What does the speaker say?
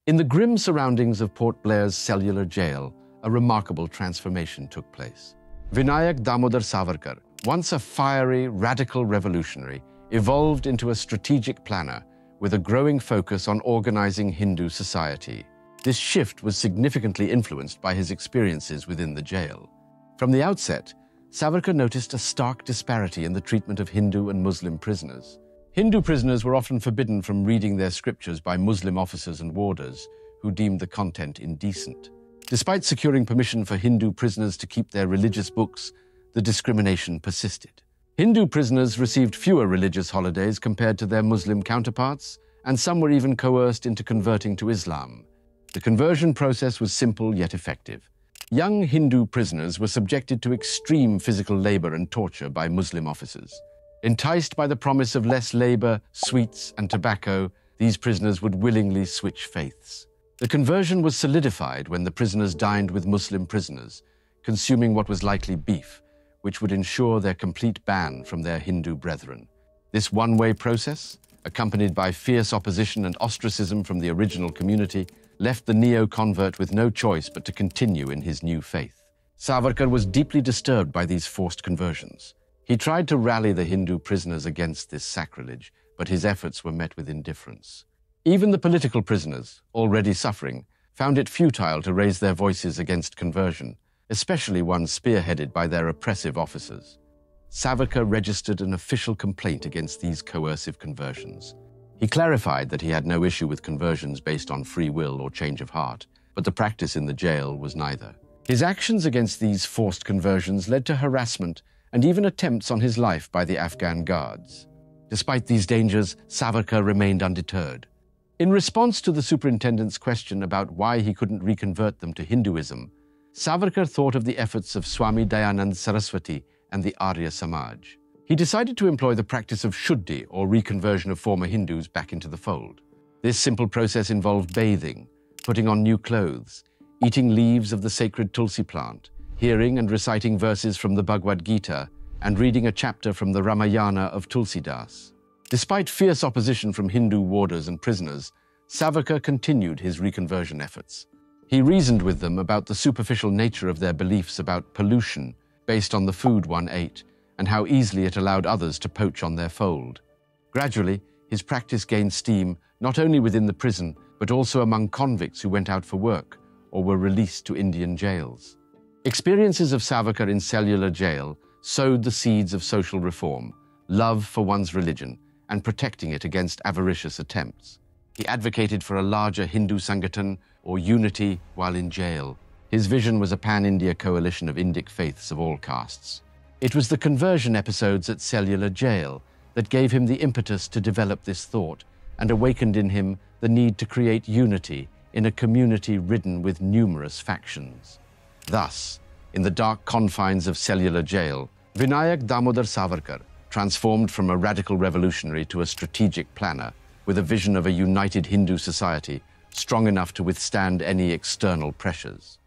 In the grim surroundings of Port Blair's Cellular jail, a remarkable transformation took place. Vinayak Damodar Savarkar, once a fiery, radical revolutionary, evolved into a strategic planner with a growing focus on organizing Hindu society. This shift was significantly influenced by his experiences within the jail. From the outset, Savarkar noticed a stark disparity in the treatment of Hindu and Muslim prisoners. Hindu prisoners were often forbidden from reading their scriptures by Muslim officers and warders, who deemed the content indecent. Despite securing permission for Hindu prisoners to keep their religious books, the discrimination persisted. Hindu prisoners received fewer religious holidays compared to their Muslim counterparts, and some were even coerced into converting to Islam. The conversion process was simple yet effective. Young Hindu prisoners were subjected to extreme physical labor and torture by Muslim officers. Enticed by the promise of less labor, sweets, and tobacco, these prisoners would willingly switch faiths. The conversion was solidified when the prisoners dined with Muslim prisoners, consuming what was likely beef, which would ensure their complete ban from their Hindu brethren. This one-way process, accompanied by fierce opposition and ostracism from the original community, left the neo-convert with no choice but to continue in his new faith. Savarkar was deeply disturbed by these forced conversions. He tried to rally the Hindu prisoners against this sacrilege, but his efforts were met with indifference. Even the political prisoners, already suffering, found it futile to raise their voices against conversion, especially ones spearheaded by their oppressive officers. Savarkar registered an official complaint against these coercive conversions. He clarified that he had no issue with conversions based on free will or change of heart, but the practice in the jail was neither. His actions against these forced conversions led to harassment and even attempts on his life by the Afghan guards. Despite these dangers, Savarkar remained undeterred. In response to the superintendent's question about why he couldn't reconvert them to Hinduism, Savarkar thought of the efforts of Swami Dayanand Saraswati and the Arya Samaj. He decided to employ the practice of Shuddhi, or reconversion of former Hindus back into the fold. This simple process involved bathing, putting on new clothes, eating leaves of the sacred Tulsi plant, hearing and reciting verses from the Bhagavad Gita, and reading a chapter from the Ramayana of Tulsidas. Despite fierce opposition from Hindu warders and prisoners, Savarkar continued his reconversion efforts. He reasoned with them about the superficial nature of their beliefs about pollution based on the food one ate, and how easily it allowed others to poach on their fold. Gradually, his practice gained steam not only within the prison, but also among convicts who went out for work or were released to Indian jails. Experiences of Savarkar in Cellular jail sowed the seeds of social reform, love for one's religion, and protecting it against avaricious attempts. He advocated for a larger Hindu Sangathan, or unity, while in jail. His vision was a pan-India coalition of Indic faiths of all castes. It was the conversion episodes at Cellular jail that gave him the impetus to develop this thought and awakened in him the need to create unity in a community ridden with numerous factions. Thus, in the dark confines of Cellular jail, Vinayak Damodar Savarkar transformed from a radical revolutionary to a strategic planner with a vision of a united Hindu society strong enough to withstand any external pressures.